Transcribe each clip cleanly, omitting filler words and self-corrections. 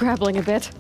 scrabbling a bit.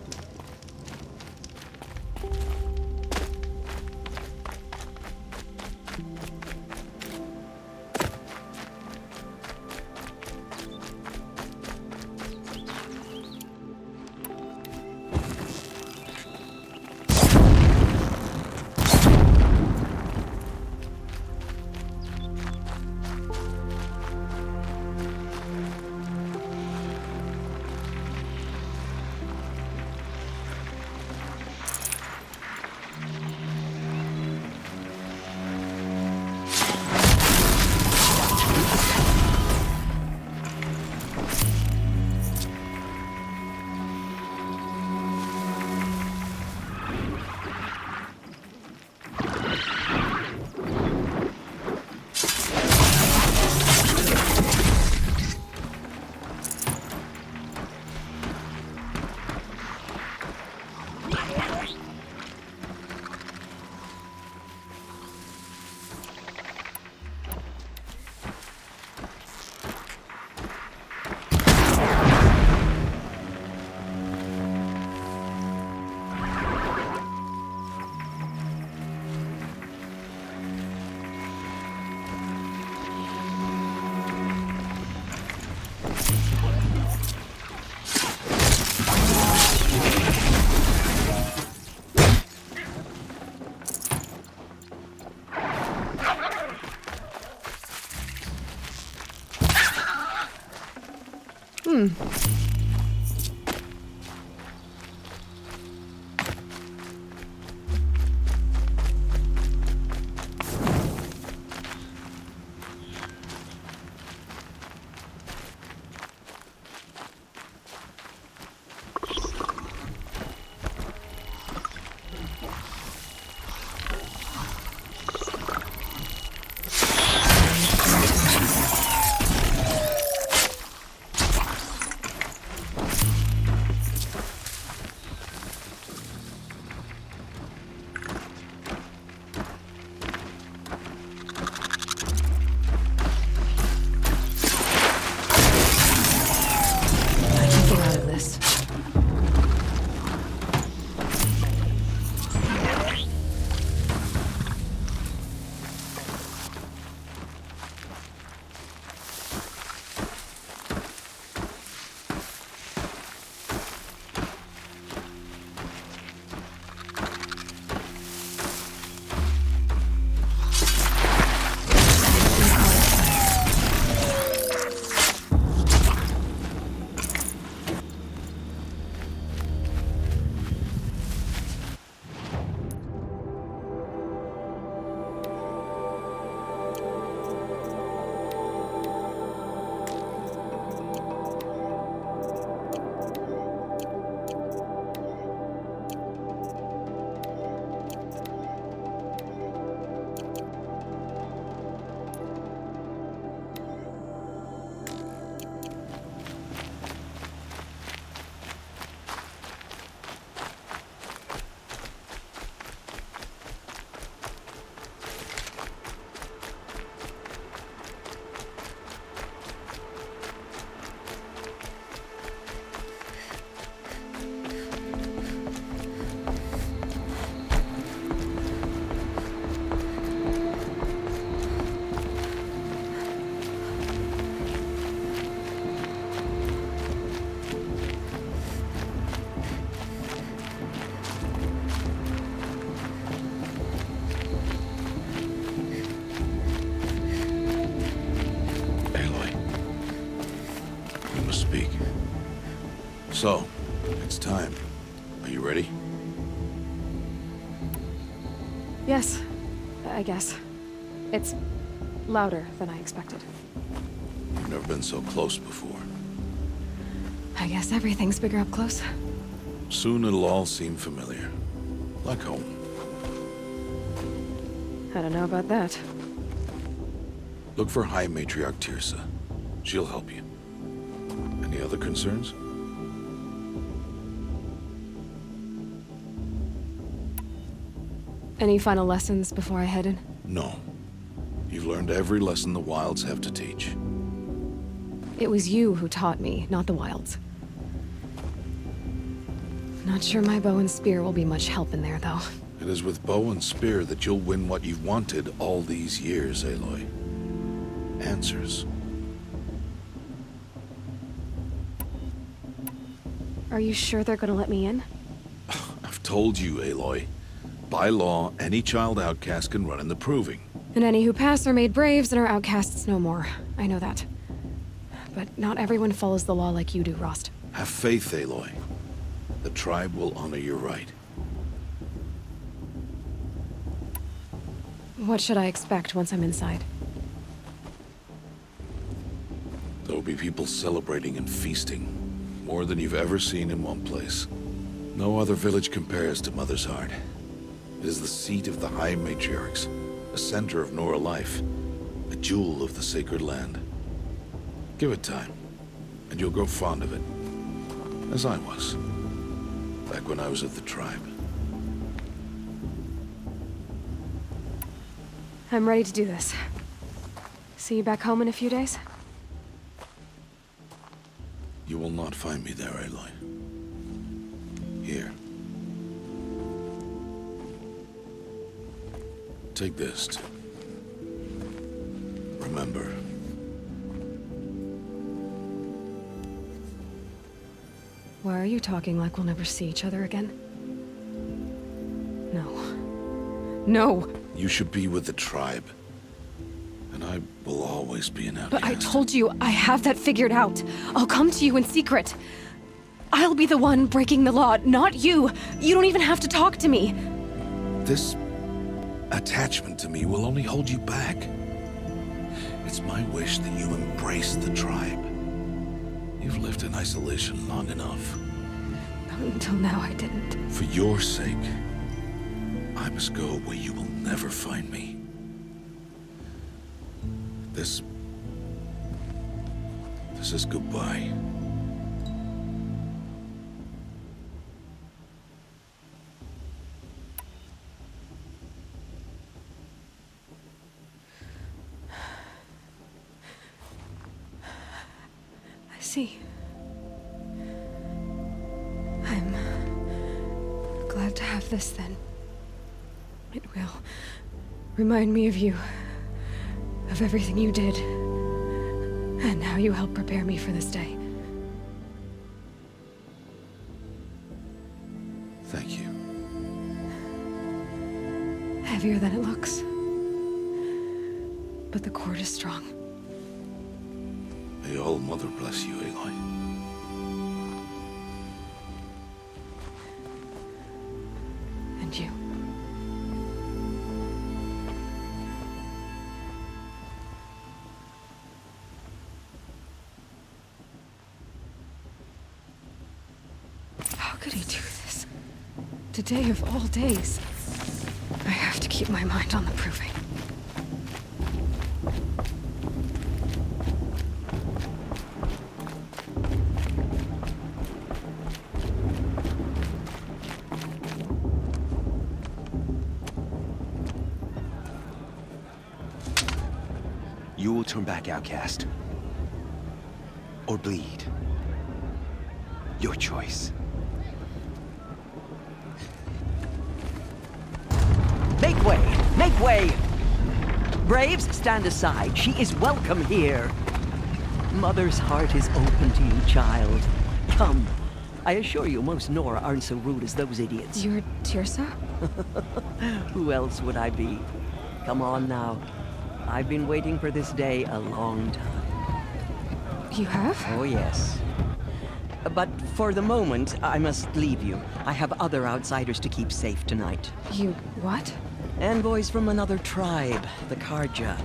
So, it's time. Are you ready? Yes, I guess. It's louder than I expected. You've never been so close before. I guess everything's bigger up close. Soon it'll all seem familiar. Like home. I don't know about that. Look for High Matriarch Tirsa. She'll help you. Any other concerns? Any final lessons before I head in? No. You've learned every lesson the Wilds have to teach. It was you who taught me, not the Wilds. Not sure my bow and spear will be much help in there, though. It is with bow and spear that you'll win what you've wanted all these years, Aloy. Answers. Are you sure they're gonna let me in? I've told you, Aloy. By law, any child outcast can run in the proving. And any who pass are made braves and are outcasts no more. I know that. But not everyone follows the law like you do, Rost. Have faith, Aloy. The tribe will honor your right. What should I expect once I'm inside? There will be people celebrating and feasting. More than you've ever seen in one place. No other village compares to Mother's Heart. It is the seat of the High Matriarchs, a center of Nora life, a jewel of the sacred land. Give it time, and you'll grow fond of it. As I was, back when I was of the tribe. I'm ready to do this. See you back home in a few days? You will not find me there, Aloy. Here. Take this to remember. Why are you talking like we'll never see each other again? No. No! You should be with the tribe. And I will always be an outcast. But I told you, I have that figured out. I'll come to you in secret. I'll be the one breaking the law, not you. You don't even have to talk to me. This attachment to me will only hold you back. It's my wish that you embrace the tribe. You've lived in isolation long enough. Until now, I didn't. For your sake, I must go where you will never find me. This is goodbye. I see. I'm glad to have this then. It will remind me of you, of everything you did, and how you helped prepare me for this day. Thank you. Heavier than it looks. But the cord is strong. May All Mother bless you, Aloy. And you. How could he do this? Today of all days. I have to keep my mind on the proving. You will turn back, outcast. Or bleed. Your choice. Make way! Make way! Braves, stand aside. She is welcome here. Mother's heart is open to you, child. Come. I assure you, most Nora aren't so rude as those idiots. You're Tirsa? Who else would I be? Come on now. I've been waiting for this day a long time. You have? Oh, yes. But for the moment, I must leave you. I have other outsiders to keep safe tonight. You what? Envoys from another tribe, the Carja.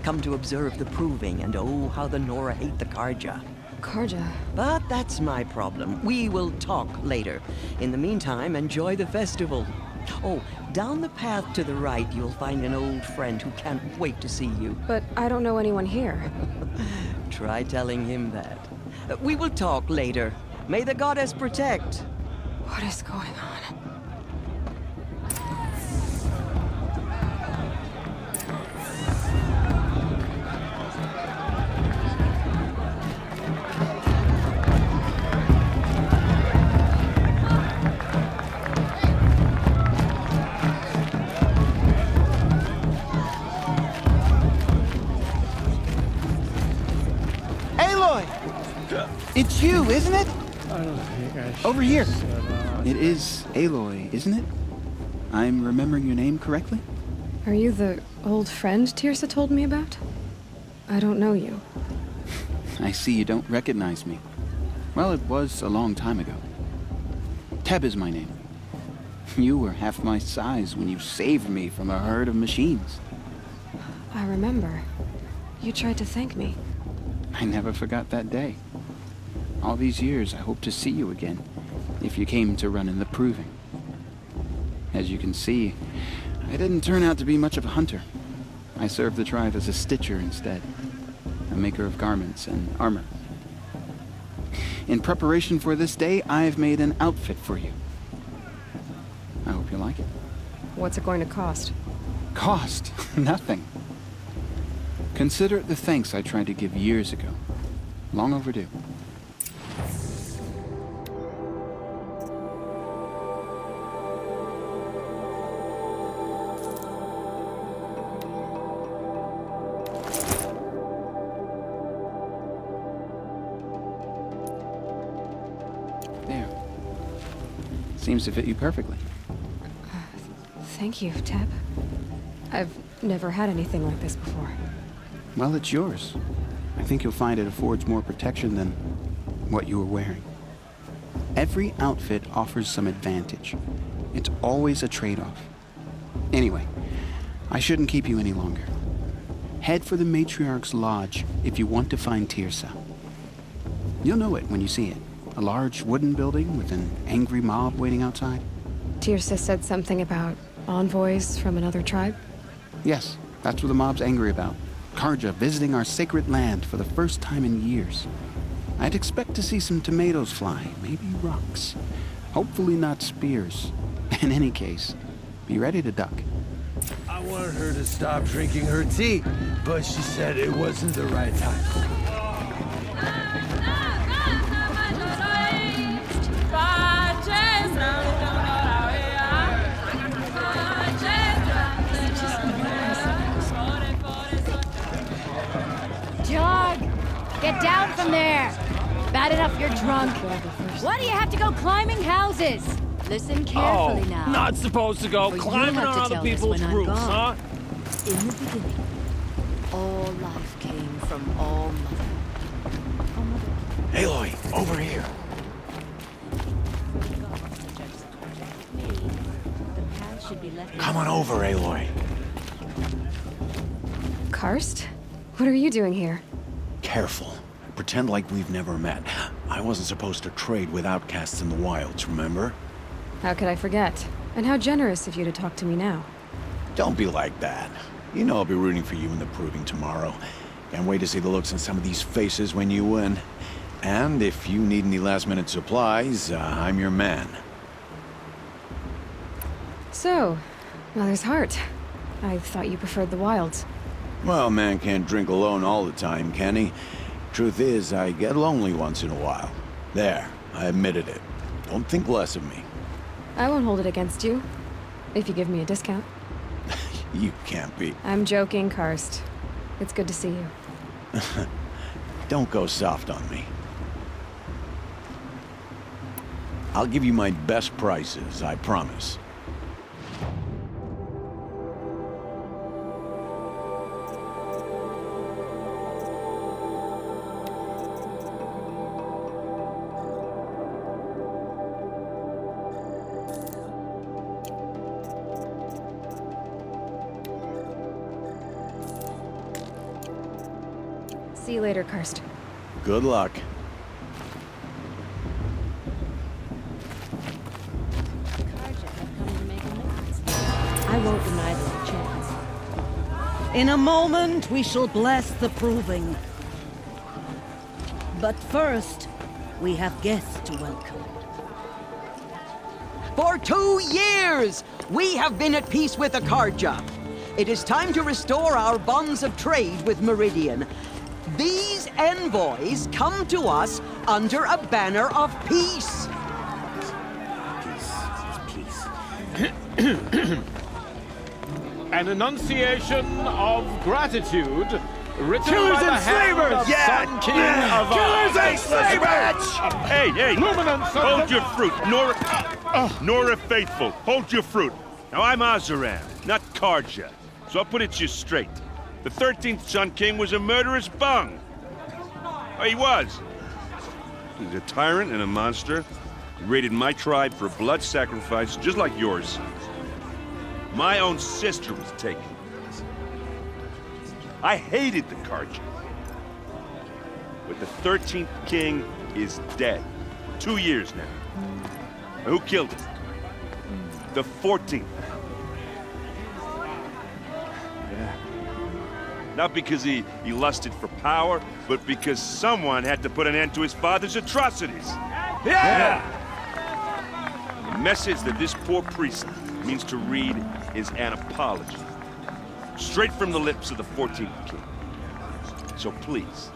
Come to observe the proving, and oh, how the Nora hate the Carja. Carja. But that's my problem. We will talk later. In the meantime, enjoy the festival. Oh, down the path to the right, you'll find an old friend who can't wait to see you. But I don't know anyone here. Try telling him that. We will talk later. May the goddess protect. What is going on? Aloy! It's you, isn't it? I don't think I should. Over here. Sit It is Aloy, isn't it? I'm remembering your name correctly? Are you the old friend Tirsa told me about? I don't know you. I see you don't recognize me. Well, it was a long time ago. Teb is my name. You were half my size when you saved me from a herd of machines. I remember. You tried to thank me. I never forgot that day. All these years, I hope to see you again, if you came to run in the proving. As you can see, I didn't turn out to be much of a hunter. I served the tribe as a stitcher instead, a maker of garments and armor. In preparation for this day, I've made an outfit for you. I hope you like it. What's it going to cost? Cost? Nothing. Consider it the thanks I tried to give years ago. Long overdue. There. Seems to fit you perfectly. Thank you, Teb. I've never had anything like this before. Well, it's yours. I think you'll find it affords more protection than what you were wearing. Every outfit offers some advantage. It's always a trade-off. Anyway, I shouldn't keep you any longer. Head for the Matriarch's Lodge if you want to find Tirsa. You'll know it when you see it. A large wooden building with an angry mob waiting outside. Tirsa said something about envoys from another tribe? Yes, that's what the mob's angry about. Carja visiting our sacred land for the first time in years. I'd expect to see some tomatoes fly, maybe rocks. Hopefully not spears. In any case, be ready to duck. I wanted her to stop drinking her tea, but she said it wasn't the right time. Jog! Get down from there! Bad enough you're drunk. Why do you have to go climbing houses? Listen carefully now. Not supposed to go Or climbing you'll have on to other tell this people's when I'm roofs, gone. huh? In the beginning, all life came from all mother. Aloy, over here. Come on over, Aloy. Karst? What are you doing here? Careful. Pretend like we've never met. I wasn't supposed to trade with outcasts in the wilds, remember? How could I forget? And how generous of you to talk to me now. Don't be like that. You know I'll be rooting for you in the proving tomorrow. Can't wait to see the looks on some of these faces when you win. And if you need any last-minute supplies, I'm your man. So, Mother's Heart. I thought you preferred the wilds. Well, man can't drink alone all the time, can he? Truth is, I get lonely once in a while. There, I admitted it. Don't think less of me. I won't hold it against you, if you give me a discount. You can't be. I'm joking, Karst. It's good to see you. Don't go soft on me. I'll give you my best prices, I promise. See you later, Karst. Good luck. I won't deny them a chance. In a moment, we shall bless the proving. But first, we have guests to welcome. For 2 years, we have been at peace with the Carja. It is time to restore our bonds of trade with Meridian. These envoys come to us under a banner of peace. An enunciation of gratitude Killers and slavers! Sun King of Killers and slavers! Hey, hold your fruit. Nora Faithful, hold your fruit. Now, I'm Oseram, not Carja, so I'll put it to you straight. The 13th Sun King was a murderous bung. Oh, he was. He's a tyrant and a monster. He raided my tribe for a blood sacrifice, just like yours. My own sister was taken. I hated the Carja. But the 13th king is dead. 2 years now. Who killed him? The 14th. Yeah. Not because he lusted for power, but because someone had to put an end to his father's atrocities. Yeah! The message that this poor priest means to read is an apology. Straight from the lips of the 14th king. So please,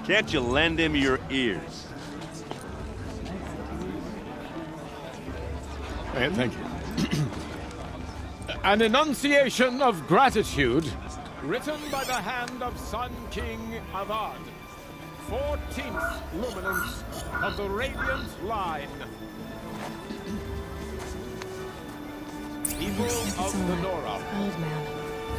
can't you lend him your ears? Thank you. An enunciation of gratitude, written by the hand of Sun King Avad, 14th luminance of the Radiant Line. People of the Nora, Old man.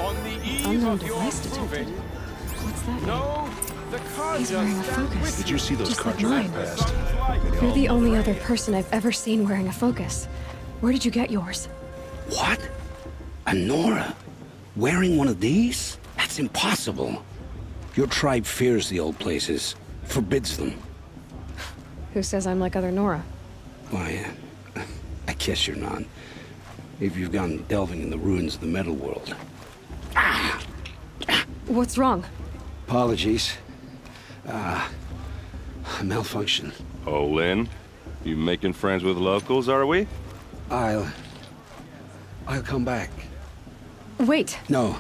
on the eve Unknown of your device detected. proving, What's that mean? no, the Carja He's wearing a stand focus. with Did you see those Just like cards mine. that passed? You're the only other person I've ever seen wearing a focus. Where did you get yours? What? A Nora? Wearing one of these? That's impossible. Your tribe fears the old places, forbids them. Who says I'm like other Nora? Why, I guess you're not. If you've gone delving in the ruins of the metal world. What's wrong? Apologies. A malfunction. Oh, Lynn, you making friends with locals, are we? I'll come back. Wait. No,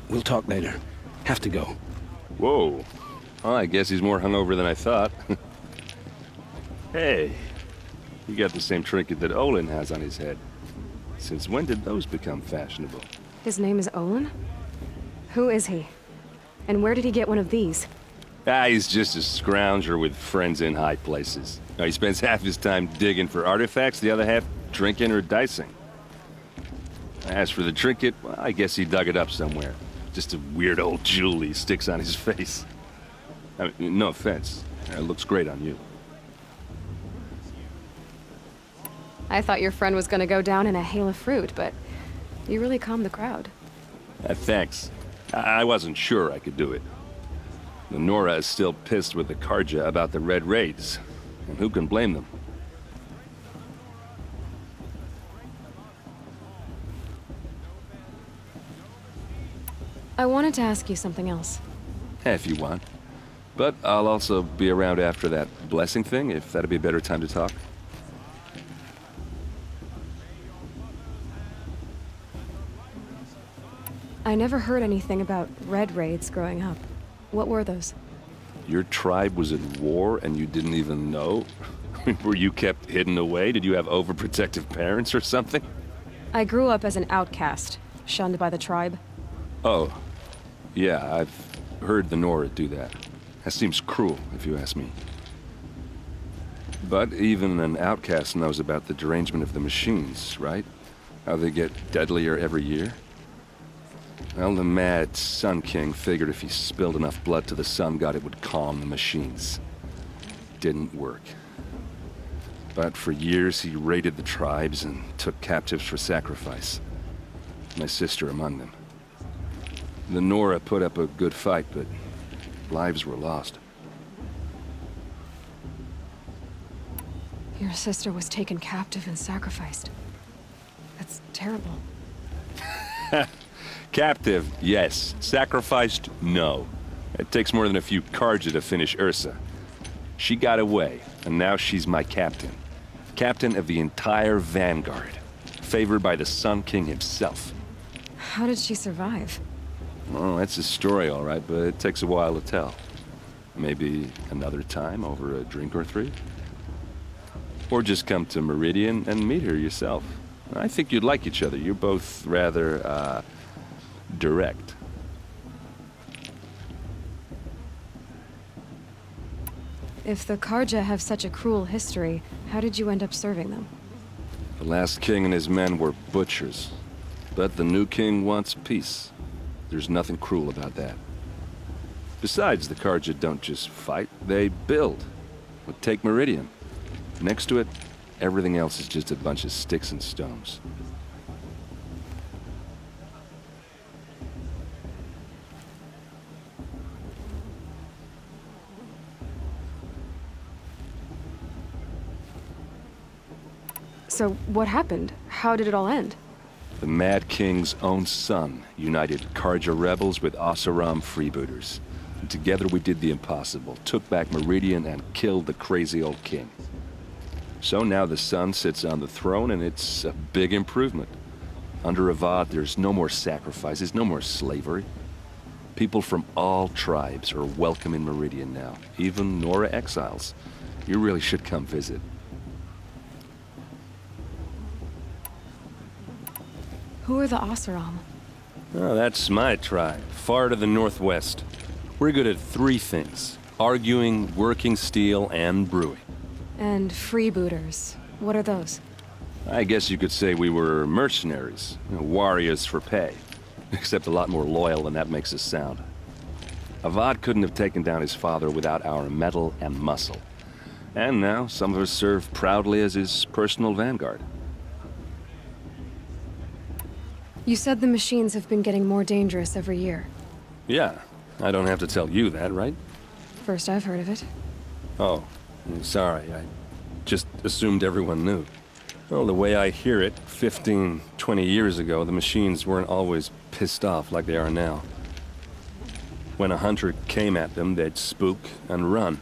we'll talk later. Have to go. Whoa. Well, I guess he's more hungover than I thought. Hey, you got the same trinket that Olin has on his head. Since when did those become fashionable? His name is Olin? Who is he? And where did he get one of these? He's just a scrounger with friends in high places. He spends half his time digging for artifacts, the other half drinking or dicing. As for the trinket, well, I guess he dug it up somewhere. Just a weird old jewel he sticks on his face. I mean, no offense. It looks great on you. I thought your friend was gonna go down in a hail of fruit, but you really calmed the crowd. Thanks. I wasn't sure I could do it. The Nora is still pissed with the Carja about the Red Raids, and who can blame them? I wanted to ask you something else. If you want. But I'll also be around after that blessing thing, if that'd be a better time to talk. I never heard anything about Red Raids growing up. What were those? Your tribe was at war and you didn't even know? Were you kept hidden away? Did you have overprotective parents or something? I grew up as an outcast, shunned by the tribe. Oh, yeah, I've heard the Nora do that. That seems cruel, if you ask me. But even an outcast knows about the derangement of the machines, right? How they get deadlier every year? Well, the mad Sun King figured if he spilled enough blood to the Sun God, it would calm the machines. Didn't work. But for years, he raided the tribes and took captives for sacrifice. My sister among them. The Nora put up a good fight, but lives were lost. Your sister was taken captive and sacrificed. That's terrible. Captive, yes. Sacrificed, no. It takes more than a few Carja to finish Ursa. She got away, and now she's my captain. Captain of the entire Vanguard. Favored by the Sun King himself. How did she survive? Well, that's a story, all right, but it takes a while to tell. Maybe another time over a drink or three? Or just come to Meridian and meet her yourself. I think you'd like each other. You're both rather, direct. If the Carja have such a cruel history, how did you end up serving them? The last king and his men were butchers. But the new king wants peace. There's nothing cruel about that. Besides, the Carja don't just fight, they build. Well, take Meridian. Next to it, everything else is just a bunch of sticks and stones. So, what happened? How did it all end? The Mad King's own son united Carja rebels with Oseram freebooters. And together we did the impossible, took back Meridian and killed the crazy old king. So now the son sits on the throne and it's a big improvement. Under Avad, there's no more sacrifices, no more slavery. People from all tribes are welcome in Meridian now, even Nora exiles. You really should come visit. Who are the Oseram? Oh, that's my tribe, far to the northwest. We're good at 3 things: arguing, working steel, and brewing. And freebooters. What are those? I guess you could say we were mercenaries, warriors for pay. Except a lot more loyal than that makes us sound. Avad couldn't have taken down his father without our metal and muscle. And now some of us serve proudly as his personal vanguard. You said the machines have been getting more dangerous every year. Yeah, I don't have to tell you that, right? First I've heard of it. Oh, sorry, I just assumed everyone knew. Well, the way I hear it, 15, 20 years ago, the machines weren't always pissed off like they are now. When a hunter came at them, they'd spook and run.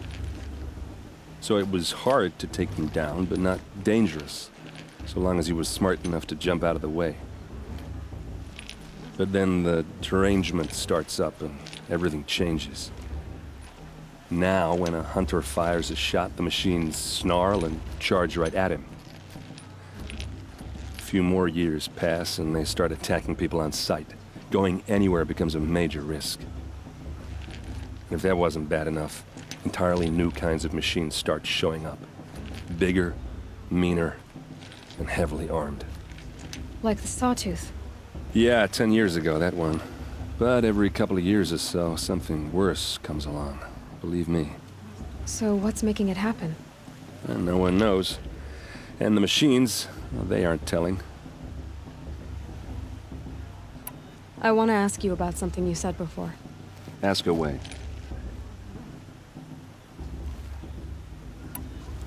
So it was hard to take them down, but not dangerous, so long as he was smart enough to jump out of the way. But then the derangement starts up and everything changes. Now, when a hunter fires a shot, the machines snarl and charge right at him. A few more years pass and they start attacking people on sight. Going anywhere becomes a major risk. And if that wasn't bad enough, entirely new kinds of machines start showing up. Bigger, meaner, and heavily armed. Like the Sawtooth. Yeah, 10 years ago, that one. But every couple of years or so, something worse comes along. Believe me. So what's making it happen? Well, no one knows. And the machines, well, they aren't telling. I want to ask you about something you said before. Ask away.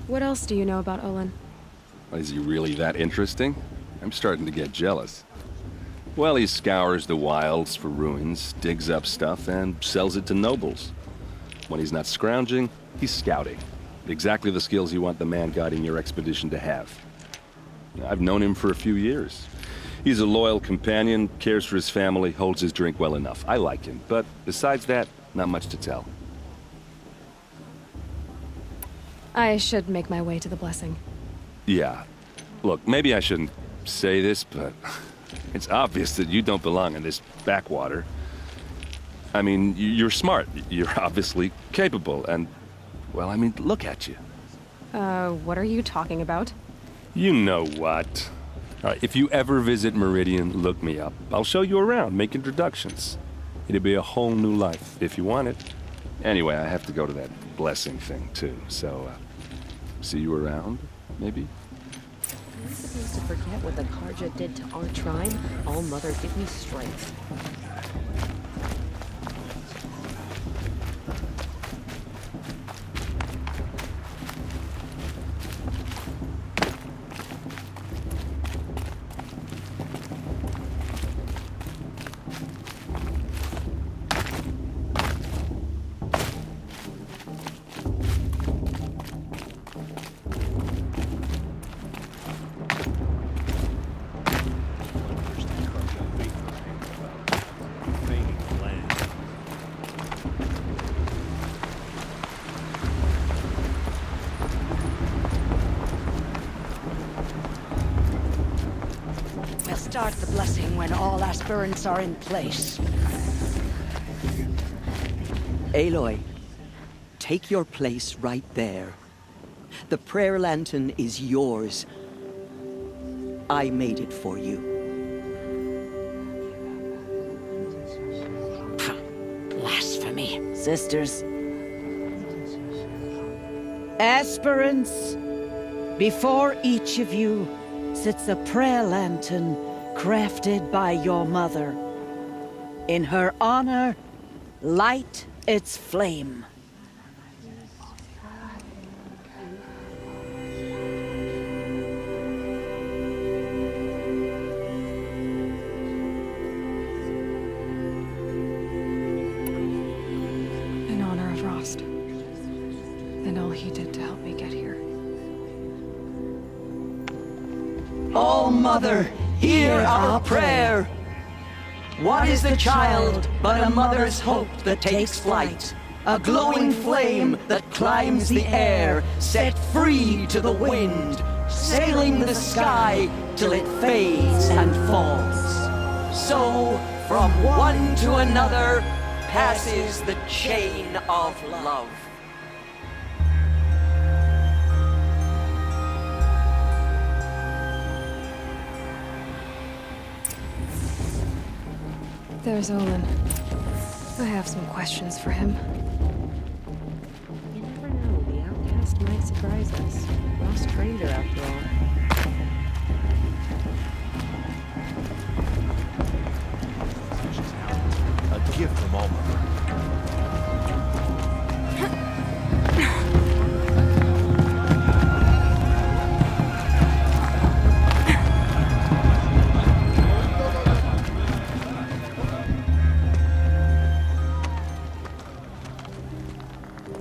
What else do you know about Olin? Is he really that interesting? I'm starting to get jealous. Well, he scours the wilds for ruins, digs up stuff, and sells it to nobles. When he's not scrounging, he's scouting. Exactly the skills you want the man guiding your expedition to have. I've known him for a few years. He's a loyal companion, cares for his family, holds his drink well enough. I like him, but besides that, not much to tell. I should make my way to the blessing. Yeah. Look, maybe I shouldn't say this, but it's obvious that you don't belong in this backwater. I mean, you're smart. You're obviously capable, and, well, I mean, look at you. What are you talking about? You know what. All right, if you ever visit Meridian, look me up. I'll show you around, make introductions. It'll be a whole new life, if you want it. Anyway, I have to go to that blessing thing, too, so, see you around, maybe? Am I supposed to forget what the Carja did to our tribe? All Mother, give me strength. Start the blessing when all aspirants are in place. Aloy, take your place right there. The prayer lantern is yours. I made it for you. Blasphemy. Sisters. Aspirants, before each of you sits a prayer lantern crafted by your mother. In her honor, light its flame. In honor of Rost, and all he did to help me get here. Oh, Mother, hear our prayer. What is the child but a mother's hope that takes flight? A glowing flame that climbs the air, set free to the wind, sailing the sky till it fades and falls. So, from one to another, passes the chain of love. There's Olin. I have some questions for him. You never know, the outcast might surprise us. Ross trained her after all. A gift from all mother.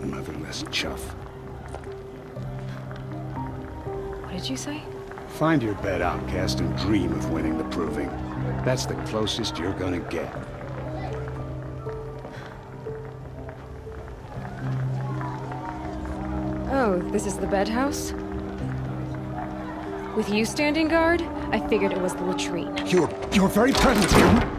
Motherless chuff. What did you say? Find your bed, outcast, and dream of winning the proving. That's the closest you're gonna get. Oh, this is the bed house? With you standing guard, I figured it was the latrine. Your very presence here.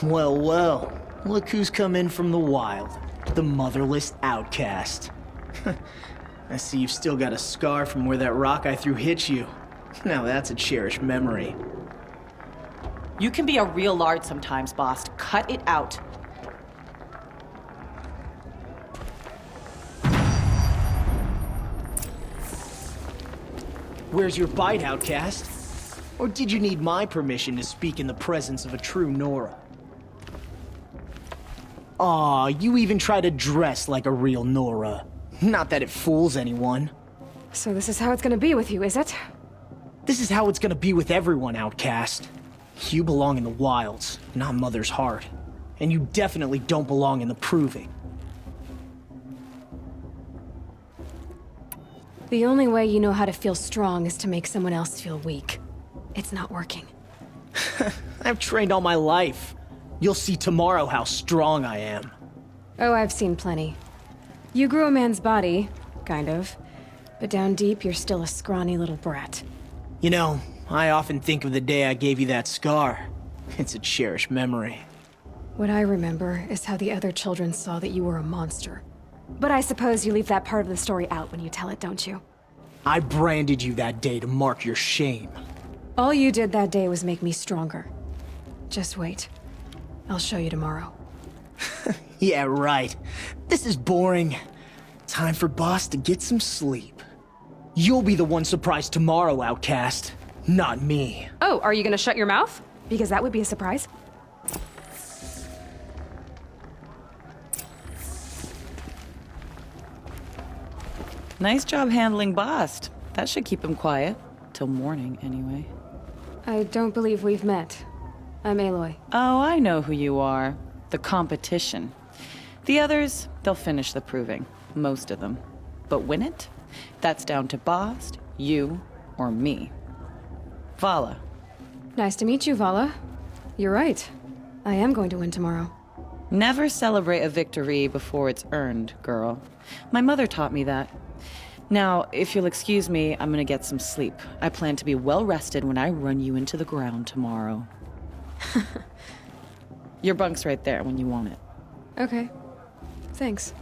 Well, well. Look who's come in from the wild. The motherless outcast. I see you've still got a scar from where that rock I threw hit you. Now that's a cherished memory. You can be a real lard sometimes, boss. Cut it out. Where's your bite, outcast? Or did you need my permission to speak in the presence of a true Nora? Aw, you even try to dress like a real Nora. Not that it fools anyone. So this is how it's gonna be with you, is it? This is how it's gonna be with everyone, outcast. You belong in the wilds, not Mother's heart. And you definitely don't belong in the proving. The only way you know how to feel strong is to make someone else feel weak. It's not working. I've trained all my life. You'll see tomorrow how strong I am. Oh, I've seen plenty. You grew a man's body, kind of. But down deep, you're still a scrawny little brat. You know, I often think of the day I gave you that scar. It's a cherished memory. What I remember is how the other children saw that you were a monster. But I suppose you leave that part of the story out when you tell it, don't you? I branded you that day to mark your shame. All you did that day was make me stronger. Just wait. I'll show you tomorrow. Yeah, right. This is boring. Time for Boss to get some sleep. You'll be the one surprised tomorrow, outcast. Not me. Oh, are you gonna shut your mouth? Because that would be a surprise. Nice job handling Bast. That should keep him quiet. Till morning, anyway. I don't believe we've met. I'm Aloy. Oh, I know who you are. The competition. The others, they'll finish the proving. Most of them. But win it? That's down to Bast, you, or me. Vala. Nice to meet you, Vala. You're right. I am going to win tomorrow. Never celebrate a victory before it's earned, girl. My mother taught me that. Now, if you'll excuse me, I'm gonna get some sleep. I plan to be well rested when I run you into the ground tomorrow. Your bunk's right there when you want it. Okay. Thanks.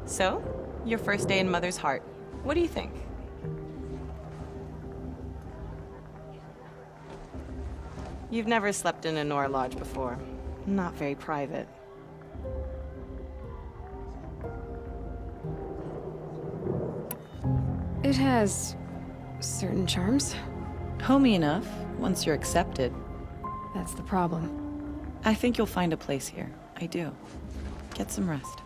So, your first day in Mother's Heart. What do you think? You've never slept in a Nora lodge before. Not very private. It has certain charms. Homey enough, once you're accepted. That's the problem. I think you'll find a place here. I do. Get some rest.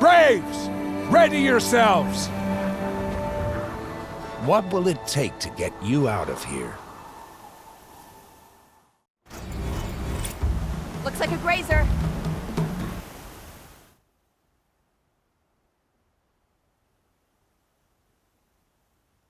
Braves! Ready yourselves! What will it take to get you out of here? Looks like a grazer.